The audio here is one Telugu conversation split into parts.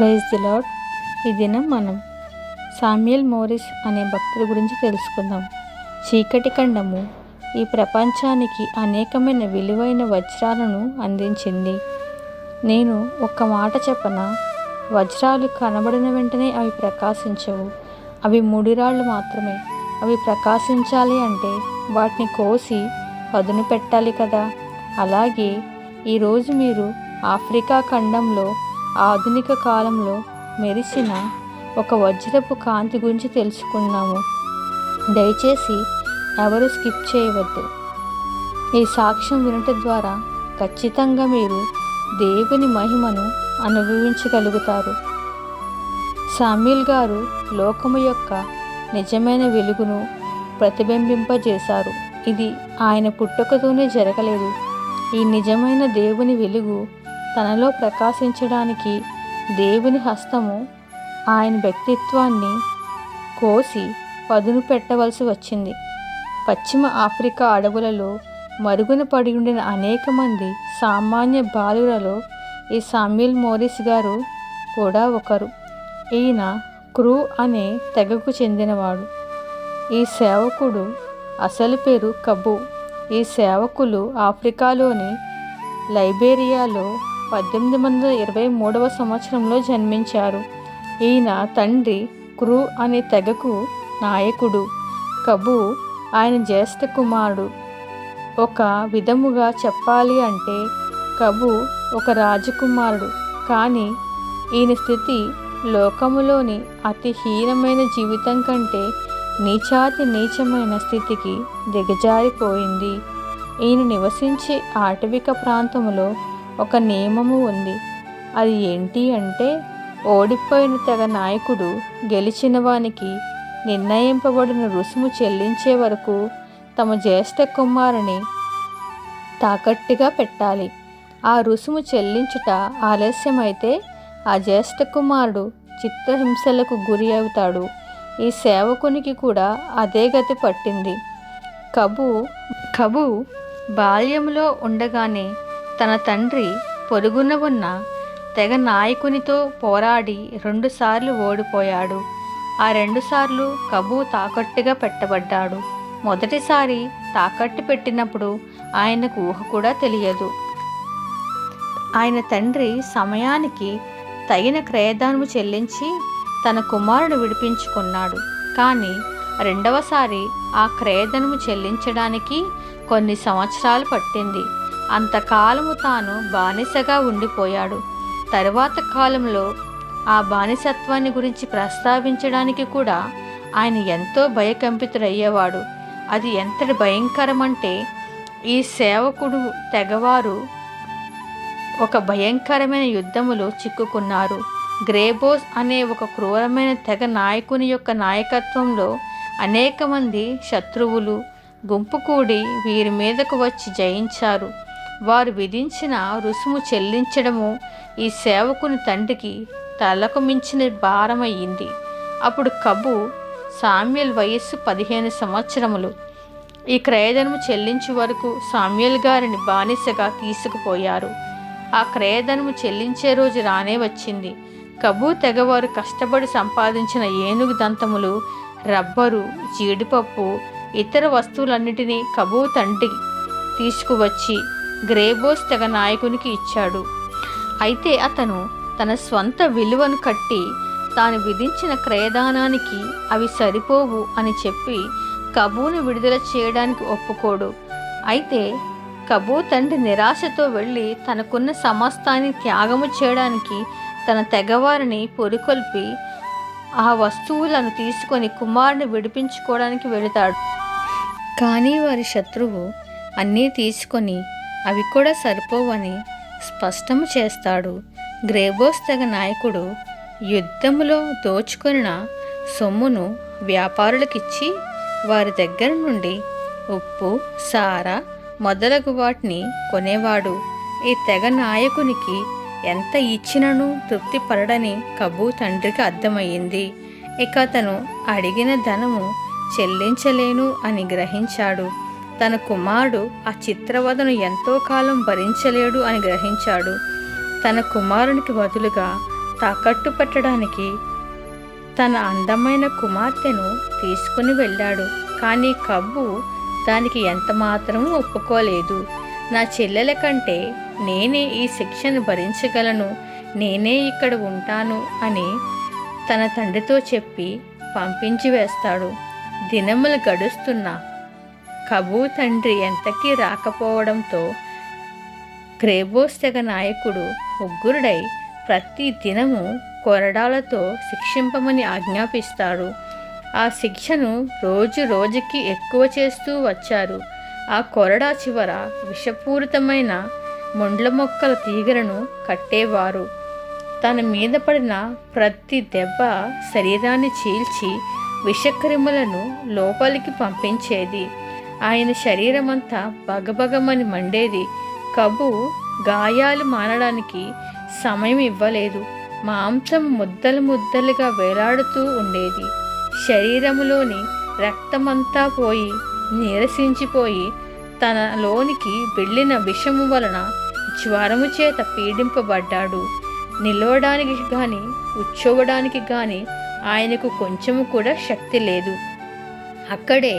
Praise the lord. ఈ దినం మనం శామ్యూయల్ మోరిస్ అనే భక్తుడి గురించి తెలుసుకుందాం. చీకటి ఖండము ఈ ప్రపంచానికి అనేకమైన విలువైన వజ్రాలను అందించింది. నేను ఒక్క మాట చెప్పనా, వజ్రాలు కనబడిన వెంటనే అవి ప్రకాశించవు. అవి ముడిరాళ్ళు మాత్రమే. అవి ప్రకాశించాలి అంటే వాటిని కోసి పదును పెట్టాలి కదా. అలాగే ఈరోజు మీరు ఆఫ్రికా ఖండంలో ఆధునిక కాలంలో మెరిసిన ఒక వజ్రపు కాంతి గురించి తెలుసుకుందాము. దయచేసి ఎవరు స్కిప్ చేయవద్దు. ఈ సాక్ష్యం వినటం ద్వారా ఖచ్చితంగా మీరు దేవుని మహిమను అనుభవించగలుగుతారు. శామ్యూయల్ గారు లోకము యొక్క నిజమైన వెలుగును ప్రతిబింబింపజేశారు. ఇది ఆయన పుట్టుకతోనే జరగలేదు. ఈ నిజమైన దేవుని వెలుగు తనలో ప్రకాశించడానికి దేవుని హస్తము ఆయన వ్యక్తిత్వాన్ని కోసి పదును పెట్టవలసి వచ్చింది. పశ్చిమ ఆఫ్రికా అడవులలో మరుగున పడి ఉండిన అనేక మంది సామాన్య బాలురలో ఈ శామ్యూయల్ మోరిస్ గారు కూడా ఒకరు. ఈయన క్రూ అనే తెగకు చెందినవాడు. ఈ సేవకుడు అసలు పేరు కబు. ఈ సేవకులు ఆఫ్రికాలోని లైబేరియాలో 1823 సంవత్సరంలో జన్మించారు. ఈయన తండ్రి క్రూ అనే తెగకు నాయకుడు. కబు ఆయన జ్యేష్ఠ కుమారుడు. ఒక విధముగా చెప్పాలి అంటే కబు ఒక రాజకుమారుడు. కానీ ఈయన స్థితి లోకములోని అతి హీనమైన జీవితం కంటే నీచాతి నీచమైన స్థితికి దిగజారిపోయింది. ఈయన నివసించే ఆటవిక ప్రాంతంలో ఒక నియమము ఉంది. అది ఏంటి అంటే, ఓడిపోయిన తెగ నాయకుడు గెలిచిన వానికి నిర్ణయింపబడిన రుసుము చెల్లించే వరకు తమ జ్యేష్ఠ కుమారుని తాకట్టుగా పెట్టాలి. ఆ రుసుము చెల్లించుట ఆలస్యమైతే ఆ జ్యేష్ఠ కుమారుడు చిత్రహింసలకు గురి అవుతాడు. ఈ సేవకునికి కూడా అదే గతి పట్టింది. కబు బాల్యంలో ఉండగానే తన తండ్రి పొరుగున ఉన్న తెగ నాయకునితో పోరాడి 2 సార్లు ఓడిపోయాడు. ఆ 2 సార్లు కబు తాకట్టుగా పెట్టబడ్డాడు. మొదటిసారి తాకట్టు పెట్టినప్పుడు ఆయనకు ఊహ కూడా తెలియదు. ఆయన తండ్రి సమయానికి తగిన క్రయదానము చెల్లించి తన కుమారుడు విడిపించుకున్నాడు. కానీ రెండవసారి ఆ క్రయధనము చెల్లించడానికి కొన్ని సంవత్సరాలు పట్టింది. అంతకాలము తాను బానిసగా ఉండిపోయాడు. తరువాత కాలంలో ఆ బానిసత్వాన్ని గురించి ప్రస్తావించడానికి కూడా ఆయన ఎంతో భయకంపితుడయ్యేవాడు. అది ఎంతటి భయంకరమంటే, ఈ సేవకుడు తెగవారు ఒక భయంకరమైన యుద్ధములో చిక్కుకున్నారు. గ్రేబోస్ అనే ఒక క్రూరమైన తెగ నాయకుని యొక్క నాయకత్వంలో అనేక మంది శత్రువులు గుంపు కూడి వీరి మీదకు వచ్చి జయించారు. వారు విధించిన రుసుము చెల్లించడము ఈ సేవకుని తండ్రికి తలకు మించిన భారమయ్యింది. అప్పుడు కబు శామ్యూయల్ వయస్సు 15 సంవత్సరములు. ఈ క్రయధనము చెల్లించు వరకు శామ్యూయల్ గారిని బానిసగా తీసుకుపోయారు. ఆ క్రయధనము చెల్లించే రోజు రానే వచ్చింది. కబు తెగవారు కష్టపడి సంపాదించిన ఏనుగు దంతములు, రబ్బరు, జీడిపప్పు, ఇతర వస్తువులన్నిటినీ కబు తండ్రి తీసుకువచ్చి గ్రేబోస్ తెగ నాయకునికి ఇచ్చాడు. అయితే అతను తన స్వంత విలువను కట్టి తాను విధించిన క్రయదానానికి అవి సరిపోవు అని చెప్పి కబును విడుదల చేయడానికి ఒప్పుకోడు. అయితే కబు తండ్రి నిరాశతో వెళ్ళి తనకున్న సమస్తాన్ని త్యాగము చేయడానికి తన తెగవారిని పొరికొల్పి ఆ వస్తువులను తీసుకొని కుమారుని విడిపించుకోవడానికి వెళతాడు. కానీ వారి శత్రువు అన్నీ తీసుకొని అవి కూడా సరిపోవని స్పష్టము చేస్తాడు. గ్రేబోస్ తెగ నాయకుడు యుద్ధములో దోచుకొనిన సొమ్మును వ్యాపారులకిచ్చి వారి దగ్గర నుండి ఉప్పు, సారా మొదలగు వాటిని కొనేవాడు. ఈ తెగ నాయకునికి ఎంత ఇచ్చినను తృప్తి పడడని కబు తండ్రికి అర్థమయ్యింది. ఇక అతను అడిగిన ధనము చెల్లించలేను అని గ్రహించాడు. తన కుమారుడు ఆ చిత్రవదను ఎంతో కాలం భరించలేడు అని గ్రహించాడు. తన కుమారునికి బదులుగా తాకట్టు పెట్టడానికి తన అందమైన కుమార్తెను తీసుకుని వెళ్ళాడు. కానీ కబ్బు దానికి ఎంతమాత్రం ఒప్పుకోలేదు. నా చెల్లెల కంటే నేనే ఈ శిక్షను భరించగలను, నేనే ఇక్కడ ఉంటాను అని తన తండ్రితో చెప్పి పంపించి వేస్తాడు. దినములు గడుస్తున్నా కబూ తండ్రి ఎంతకీ రాకపోవడంతో గ్రేబోస్ తెగ నాయకుడు ఉగ్రుడై ప్రతి దినము కొరడాలతో శిక్షింపమని ఆజ్ఞాపిస్తాడు. ఆ శిక్షను రోజు రోజుకి ఎక్కువ చేస్తూ వచ్చారు. ఆ కొరడా చివర విషపూరితమైన ముండ్ల మొక్కల తీగలను కట్టేవారు. తన మీద పడిన ప్రతి దెబ్బ శరీరాన్ని చీల్చి విషక్రిములను లోపలికి పంపించేది. ఆయన శరీరమంతా బగబగమని మండేది. కబు గాయాలు మానడానికి సమయం ఇవ్వలేదు. మాంసం ముద్దలు ముద్దలుగా వేలాడుతూ ఉండేది. శరీరములోని రక్తమంతా పోయి నీరసించిపోయి తనలోనికి వెళ్ళిన విషము వలన జ్వరము చేత పీడింపబడ్డాడు. నిలవడానికి కానీ కూర్చోవడానికి కానీ ఆయనకు కొంచెము కూడా శక్తి లేదు. అక్కడే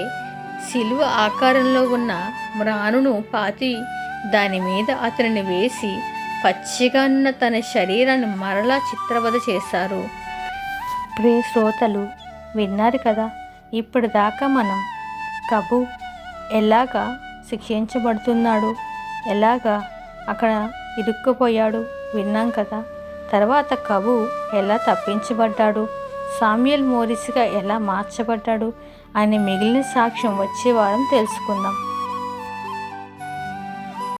శిలువ ఆకారంలో ఉన్న మ్రానును పాతి దాని మీద అతనిని వేసి పచ్చిగా ఉన్న తన శరీరాన్ని మరలా చిత్రవధ చేశారు. ప్రియ శ్రోతలు విన్నారు కదా, ఇప్పటిదాకా మనం కబు ఎలాగా శిక్షించబడుతున్నాడు, ఎలాగా అక్కడ ఇరుక్కుపోయాడు విన్నాం కదా. తర్వాత కబు ఎలా తప్పించబడ్డాడు, సామ్యూయల్ మోరిస్గా ఎలా మార్చబడ్డాడు అని మిగిలిన సాక్ష్యం వచ్చే వారం తెలుసుకుందాం.